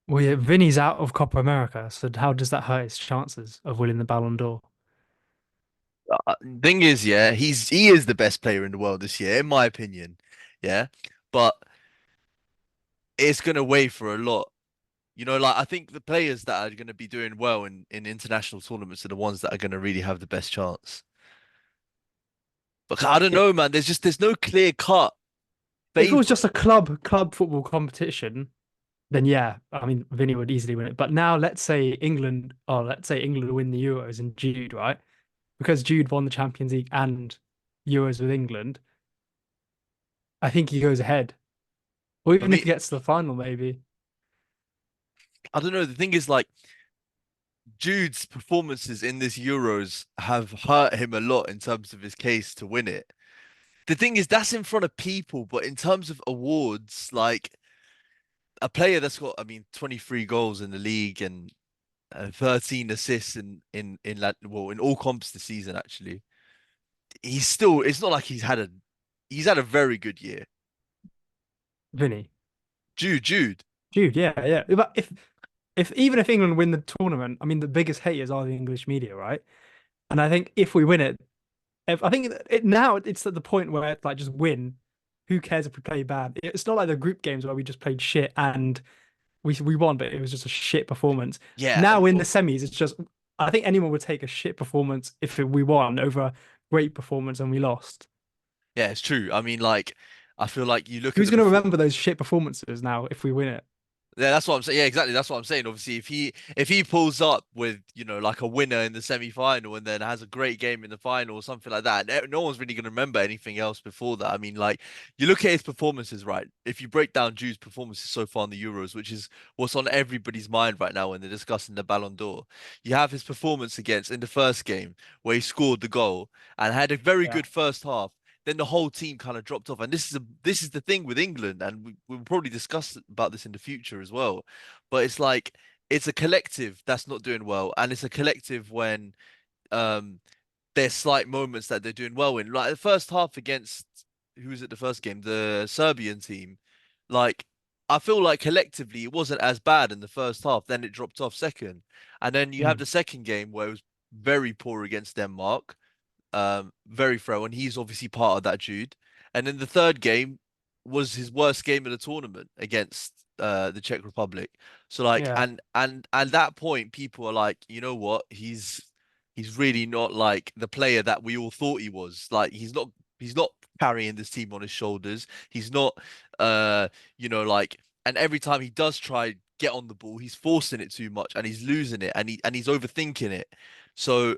Well, yeah, Vinny's out of Copa America, so how does that hurt his chances of winning the Ballon d'Or? Thing is, yeah, he is the best player in the world this year, in my opinion. Yeah, but it's gonna weigh for a lot. Like I think the players that are gonna be doing well in international tournaments are the ones that are gonna really have the best chance. But I don't If know, man. There's no clear cut if it was just favorite. a club football competition, then yeah, I mean Vinny would easily win it. But now let's say England win the Euros and Jude, right? Because Jude won the Champions League and Euros with England, I think he goes ahead. Or I even if mean, he gets to the final, maybe. I don't know. The thing is, like Jude's performances in this Euros have hurt him a lot in terms of his case to win it. The thing is, that's in front of people, but in terms of awards, like a player that's got, I mean, 23 goals in the league and 13 assists in all comps this season actually. It's not like he's had a very good year. Vinny. Jude. Jude, yeah, yeah. But if even if England win the tournament, I mean the biggest haters are the English media, right? And I think if we win it, I think now it's at the point where it's like just win. Who cares if we play bad? It's not like the group games where we just played shit and we won, but it was just a shit performance. Yeah, Now in the semis, it's just I think anyone would take a shit performance if we won over a great performance and we lost. yeah, it's true. I mean, like I feel like you look at Who's the going to before. remember those shit performances now if we win it? Yeah, that's what I'm saying. Yeah, exactly. That's what I'm saying. Obviously, if he pulls up with, like a winner in the semi-final and then has a great game in the final or something like that, no one's really going to remember anything else before that. I mean, like you look at his performances, right? If you break down Jude's performances so far in the Euros, which is what's on everybody's mind right now when they're discussing the Ballon d'Or, you have his performance against in the first game where he scored the goal and had a very Yeah. good first half. Then the whole team kind of dropped off. And this is the thing with England, and we'll probably discuss about this in the future as well. But it's like it's a collective that's not doing well, and it's a collective when um there's slight moments that they're doing well in. Like the first half against who was it the first game? The Serbian team. Like I feel like collectively it wasn't as bad in the first half, then it dropped off second. And then you have Mm. the second game where it was very poor against Denmark, very throw, and he's obviously part of that, Jude. And then the third game was his worst game of the tournament against the Czech Republic. So like, Yeah. and at that point, people are like, you know what? He's really not like the player that we all thought he was. Like, he's not carrying this team on his shoulders. He's not, uh, like, and every time he does try get on the ball, he's forcing it too much and he's losing it and he's overthinking it. So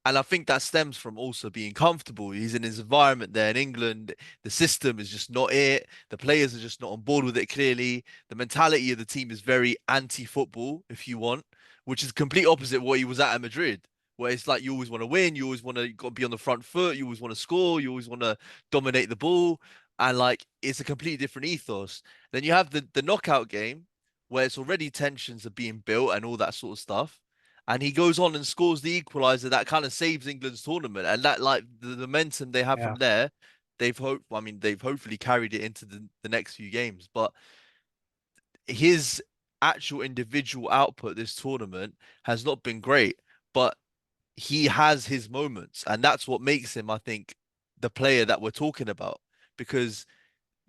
and I think that stems from also being comfortable. He's in his environment there in England. The system is just not it. The players are just not on board with it clearly. The mentality of the team is very anti-football, if you want, which is complete opposite what he was at Madrid, where it's like you always want to win, you always want to got to be on the front foot, you always want to score, you always want to dominate the ball, and like it's a completely different ethos. Then you have the knockout game where it's already tensions are being built and all that sort of stuff and he goes on and scores the equalizer that kind of saves England's tournament. And that, like, the momentum they have Yeah. from there, I mean, they've hopefully carried it into the next few games. But his actual individual output this tournament has not been great, but he has his moments, and that's what makes him, I think, the player that we're talking about. Because,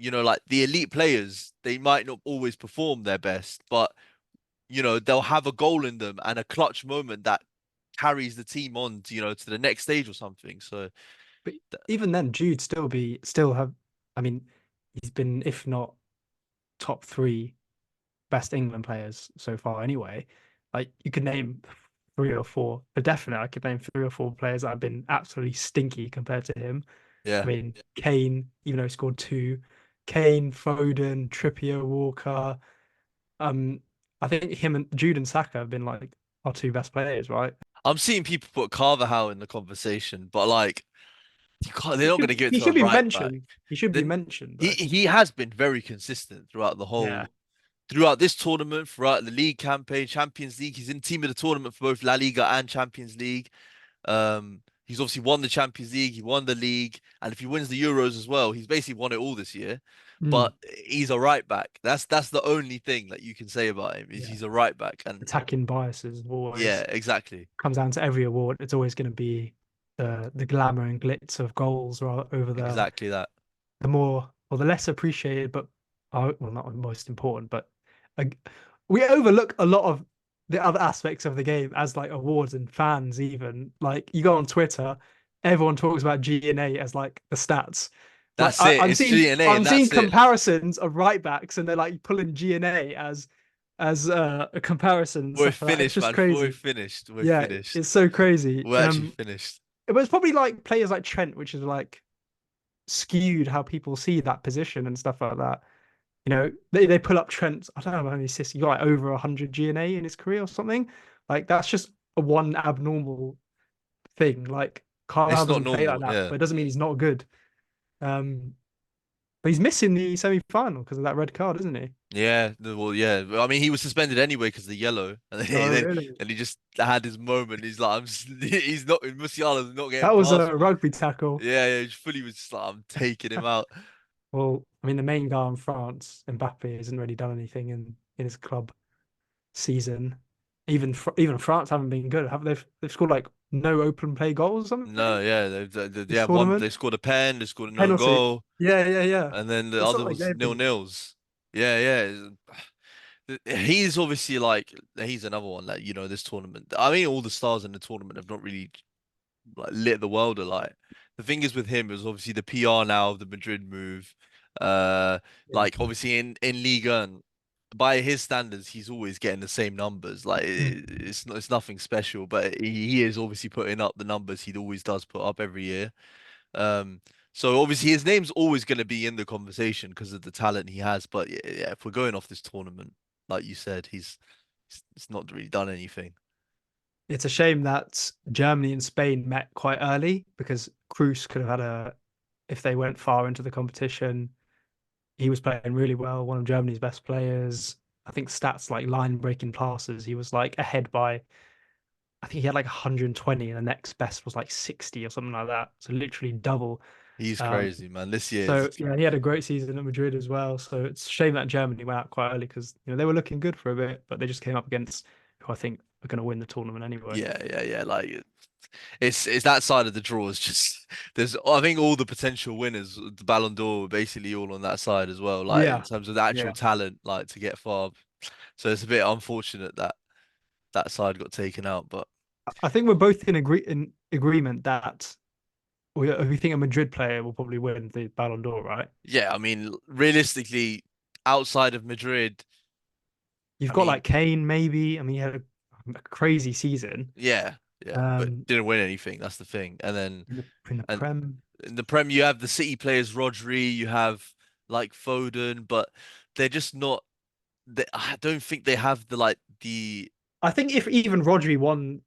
like the elite players, they might not always perform their best, but they'll have a goal in them and a clutch moment that carries the team on to, to the next stage or something. So But even then, Jude still have. I mean, he's been if not top three best England players so far. Anyway, like you could name three or four. For definite, I could name three or four players that have been absolutely stinky compared to him. I yeah, mean, Kane, even though he scored two, Kane, Foden, Trippier, Walker. Um, I think him and Jude and Saka have been like our two best players, right? I'm seeing people put Carvajal in the conversation, but like they're He not going to should give it he to a should be right back. mentioned. He should be Then mentioned he though. he has been very consistent Yeah. throughout this tournament, throughout the league campaign, Champions League. He's in team of the tournament for both La Liga and Champions League. He's obviously won the Champions League, he won the league, and if he wins the Euros as well, he's basically won it all this year. Mm, But he's a right back. That's the only thing that you can say about him is yeah. he's a right back. And Attacking biases yeah, always exactly. comes down to every award. It's always going to be the glamour and glitz of goals over Exactly that. the more or the less appreciated, but well, not most important, but uh, we overlook a lot of the other aspects of the game as like awards and fans. Even like you go on Twitter, everyone talks about G&A as like the stats. Like That's it. I'm It's seeing G&A I'm and seeing that's it. comparisons of right backs, and they're like pulling G&A as a comparison and We're stuff like that. It's finished, just man. We're crazy. finished. We're Yeah, finished. it's so crazy. We're actually finished. It was probably like players like Trent, which is like skewed how people see that position and stuff like that. They pull up Trent. I don't know how many assists he got, like over 100 GNA in his career or something. Like that's just a one abnormal thing. Like Carlisle It's not doesn't play like normal. that, Yeah. but it doesn't mean he's not good. Um, but he's missing the semi-final because of that red card, isn't he? Yeah, well, yeah. I mean, he was suspended anyway because of the yellow, and Oh, then really? and he just had his moment. He's like, he's not. Musiala's not getting That was past a me. rugby tackle. Yeah, yeah. He fully was just like, I'm taking him out. Well, I mean, the main guy in France, Mbappe, hasn't really done anything in his club season. Even France haven't been good. Have they've scored like no open play goals or No, something yeah, they this have one. tournament? They scored a pen. They scored an own Penalty. goal, Yeah, yeah, yeah. and then the It's other not like was they've nil been. nils. Yeah, yeah. He's obviously like he's another one that this tournament. I mean, all the stars in the tournament have not really like lit the world alight. The thing is with him is obviously the PR now of the Madrid move. Uh, Yeah. like obviously in Liga and by his standards, he's always getting the same numbers. Like Mm. it's nothing special, but he is obviously putting up the numbers he always does put up every year. Um, so obviously his name's always going to be in the conversation because of the talent he has. But yeah, yeah, if we're going off this tournament, like you said, he's not really done anything. It's a shame that Germany and Spain met quite early because Cruz could have had if they went far into the competition. He was playing really well, one of Germany's best players. I think stats like line breaking passes, he was like ahead by, I think he had like 120, and the next best was like 60 or something like that. So literally double. He's Um, crazy, man. This year So is yeah, he had a great season at Madrid as well. So it's a shame that Germany went out quite early because they were looking good for a bit, but they just came up against who I think are going to win the tournament anyway. yeah, yeah, yeah. Like it's that side of the draw is just there's I think all the potential winners, the Ballon d'Or, were basically all on that side as well. Like in Yeah, terms of the actual yeah. talent, like to get far. So it's a bit unfortunate that that side got taken out. But I think we're both in agreement that we think a Madrid player will probably win the Ballon d'Or, right? yeah, I mean, realistically, outside of Madrid, You've I got mean, like Kane, maybe. I mean, he had a crazy season. yeah, yeah, but Um, didn't win anything. That's the thing. And then in the and Prem, in the Prem, you have the City players, Rodri, you have like Foden, but they're just not. I don't think they have the like the I think if even Rodri won,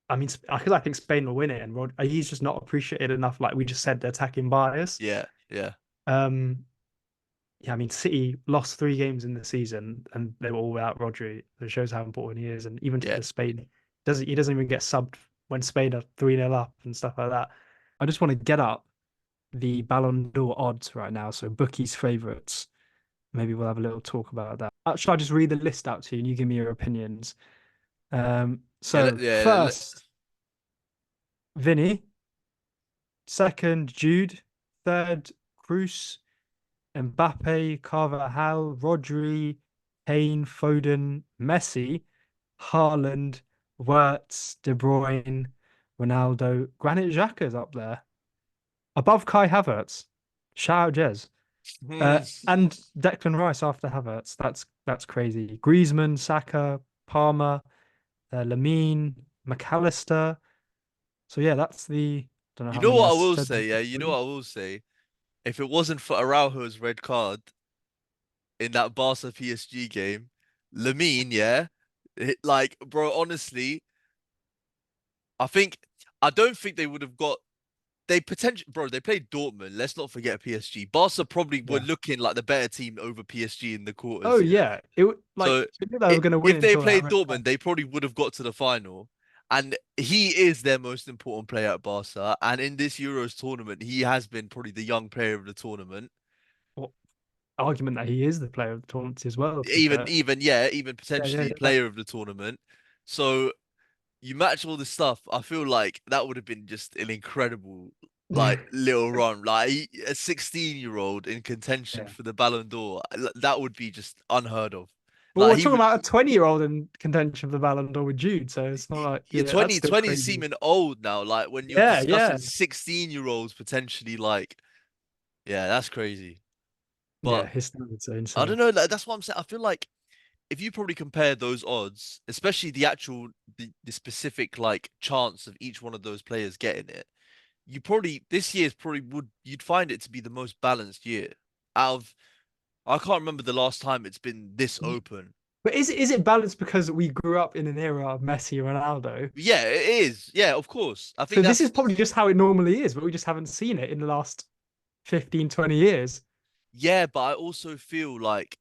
I mean, because I think Spain will win it, and he's just not appreciated enough. Like we just said, the attacking bias. yeah, yeah, Um, yeah, I mean, City lost 3 games in the season, and they were all without Rodri. It shows how important he is, and even yeah. to Spain, he doesn't even get subbed when Spain are 3-0 up and stuff like that. I just want to get up the Ballon d'Or odds right now, so bookies' favourites. Maybe we'll have a little talk about that. Should I just read the list out to you and you give me your opinions? Yeah, So first, Vinny. Second, Jude. Third, Cruz. Mbappe, Carvajal, Rodri, Kane, Foden, Messi, Haaland, Wirtz, De Bruyne, Ronaldo. Granit Xhaka's up there, above Kai Havertz. Shout out Jez. And Declan Rice after Havertz. That's crazy. Griezmann, Saka, Palmer, Lamine, McAllister. So yeah, that's the. Don't know you how know many what I I will said. say, yeah, you know what I will say. If it wasn't for Araujo's red card in that Barca PSG game, Lamine, yeah, like, bro, honestly, I think I don't think they would have got they potentially, bro. They played Dortmund. Let's not forget PSG. Barca probably were Yeah. looking like the better team over PSG in the Oh quarters. Yeah. yeah, like So they were going to win if they until that played red card. Dortmund, they probably would have got to the final. And he is their most important player at Barca. And in this Euros tournament, he has been probably the young player of the tournament. Well, argument that he is the player of the tournament as well, to be Even, fair. even, yeah, even Yeah, yeah, potentially yeah. player of the tournament. So you match all this stuff. I feel like that would have been just an incredible, like, little run. Like a 16-year-old in contention Yeah. for the Ballon d'Or. That would be just unheard of. But Like we're he talking would. about a 20-year-old in contention for the Ballon d'Or with Jude, so it's not like, You're yeah, that's 20, still 20 crazy. seeming old now. Like when you're Yeah, discussing yeah. 16-year-olds potentially, like, yeah, that's crazy. But Yeah, his standards are I don't insane. know. Like, that's what I'm saying. I feel like if you probably compare those odds, especially the actual, the specific like chance of each one of those players getting it, you probably this year's probably would you'd find it to be the most balanced year out of. I can't remember the last time it's been this open. But is it balanced because we grew up in an era of Messi, Ronaldo? Yeah, it is. Yeah, of course. I So think this is that's probably just how it normally is, but we just haven't seen it in the last 15, 20 years. yeah, but I also feel like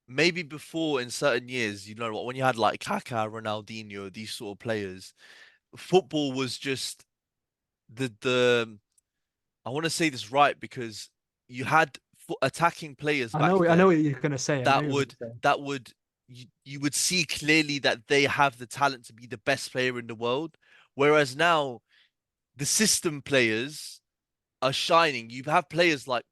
maybe before in certain years, you know what, when you had like Kaká, Ronaldinho, these sort of players, football was just the I want to say this right because you had attacking players back I know then what you're gonna say. I know that what you're would gonna say. that would you would see clearly that they have the talent to be the best player in the world. Whereas now the system players are shining. You have players like,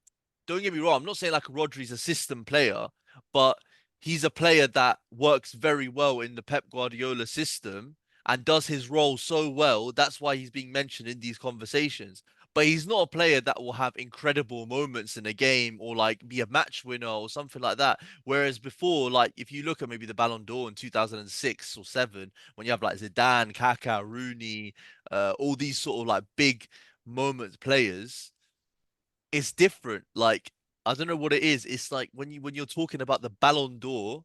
don't get me wrong, I'm not saying like Rodri's a system player, but he's a player that works very well in the Pep Guardiola system and does his role so well. That's why he's being mentioned in these conversations. But he's not a player that will have incredible moments in a game or like be a match winner or something like that. Whereas before, like if you look at maybe the Ballon d'Or in 2006 or 7, when you have like Zidane, Kaká, Rooney, all these sort of like big moments players, it's different. Like I don't know what it is. It's like when you're talking about the Ballon d'Or,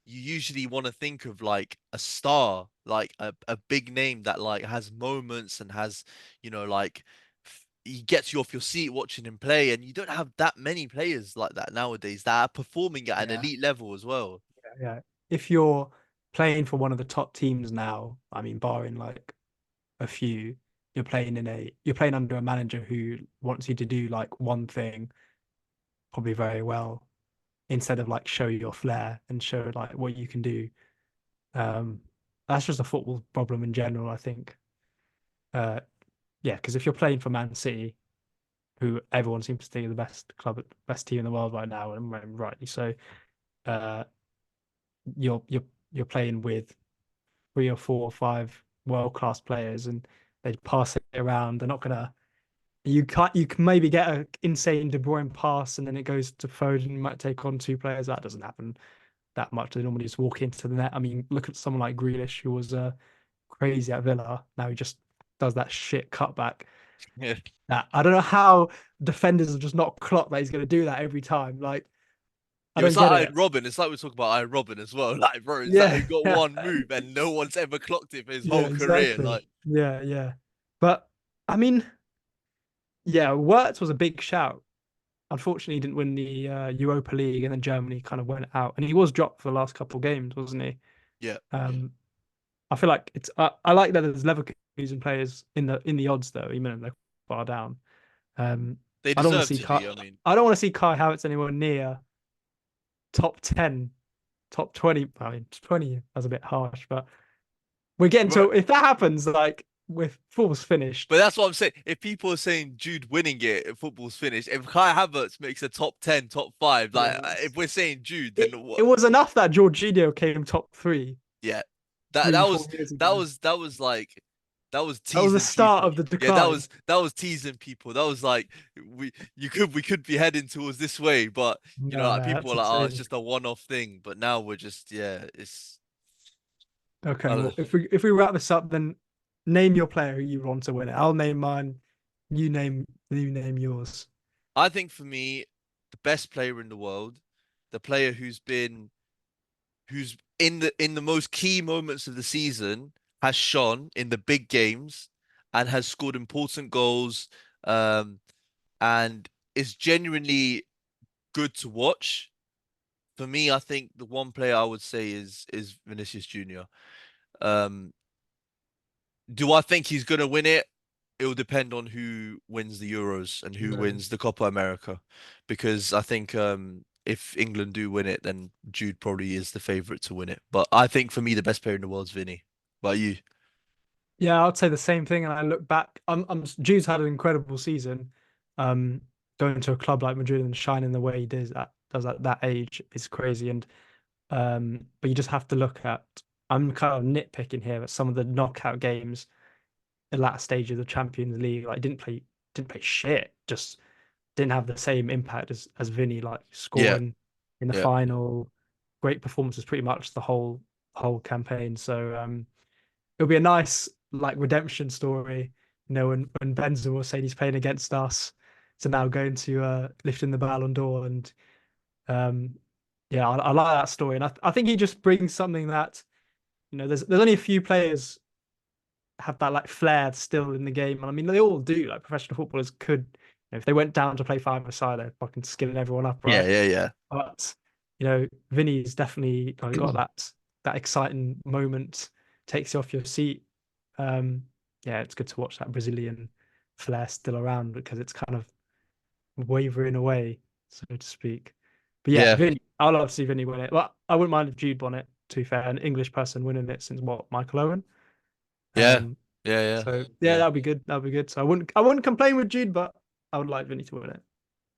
you usually want to think of like a star, like a big name that like has moments and has, like he gets you off your seat watching him play, and you don't have that many players like that nowadays that are performing at an Yeah, elite level as well. yeah. If you're playing for one of the top teams now, I mean, barring like a few, you're playing under a manager who wants you to do like one thing probably very well instead of like show your flair and show like what you can do. Um, that's just a football problem in general, I think. Uh, yeah, because if you're playing for Man City, who everyone seems to think are the best club, best team in the world right now, and rightly so, uh, you're you're you're playing with three or four or five world class players, and they pass it around. They're not gonna. You can maybe get an insane De Bruyne pass, and then it goes to Foden. You might take on two players. That doesn't happen that much. They normally just walk into the net. I mean, look at someone like Grealish, who was crazy at Villa. Now he just does that shit cutback. Yeah. That I don't know how defenders have just not clocked that he's going to do that every time. Like I Yo, don't it's like get Iron it. Robin. It's like we talk about Iron Robin as well. Like, bro, it's like he Yeah, got yeah, one move and no one's ever clocked it for his yeah, whole career. exactly. Like, Yeah, yeah. But I mean, yeah, Wirtz was a big shout. Unfortunately, he didn't win the Europa League, and then Germany kind of went out, and he was dropped for the last couple of games, wasn't he? yeah, yeah. Um, I feel like it's. I like that there's Leverkusen players in the odds though, even though they're far down. Um, They I don't want to deserve see to Kai. be. I mean, I don't want to see Kai Havertz anywhere near top 10, top 20. I mean, 20 that's a bit harsh, but we're getting bro, to if that happens, like with football's finished. but that's what I'm saying. If people are saying Jude winning it, if football's finished. If Kai Havertz makes a top 10, top 5, Yeah, like if we're saying Jude, then it what? was enough that Jorginho came top three Yeah, that three, that four was years that ago. was that was like that was That was the teasing start people. of the Yeah, that decline. was that was teasing people. That was like we could be heading towards this way, but No, like no, people that's were like, oh, it's insane. just a one-off thing. But now we're just it's. Okay, Uh, well, if we wrap this up, then name your player who you want to win it. I'll name mine. You name yours. I think for me, the best player in the world, the player who's in the most key moments of the season has shone in the big games and has scored important goals, um, and is genuinely good to watch. For me, I think the one player I would say is Vinicius Junior. Um, Do I think he's gonna win it? It will depend on who wins the Euros and who No. wins the Copa America, because I think if England do win it, then Jude probably is the favorite to win it. But I think for me, the best player in the world is Vinny. But you, Yeah, I'd say the same thing. And I look back, Jude's had an incredible season. Um, Going to a club like Madrid and shining the way he does at that age is crazy. And but you just have to look at. I'm kind of nitpicking here at some of the knockout games, the latter stage of the Champions League. Like didn't play shit. Just didn't have the same impact as Vinny. Like yeah, scoring in the yeah, final, great performances pretty much the whole campaign. So it'll be a nice like redemption story. You know, when Benzema was saying he's playing against us, to now going to lifting the Ballon d'Or, and um, yeah, I like that story, and I think he just brings something that there's only a few players have that like flair still in the game, and I mean they all do. Like professional footballers could, if they went down to play five-a-side, they're fucking skilling everyone up, yeah, right? yeah, But Vinny's definitely like, got that exciting moment, takes you off your seat. Um, yeah, it's good to watch that Brazilian flair still around because it's kind of wavering away, so to speak. But yeah, yeah, Vinny, I'd love to see Vinny win it. Well, I wouldn't mind if Jude won it, to be fair, an English person winning it since what, Michael Owen. yeah, Um, yeah, yeah, so yeah, yeah. that'd be good. That'd be good. So I wouldn't complain with Jude, but I would like Vinny to win it.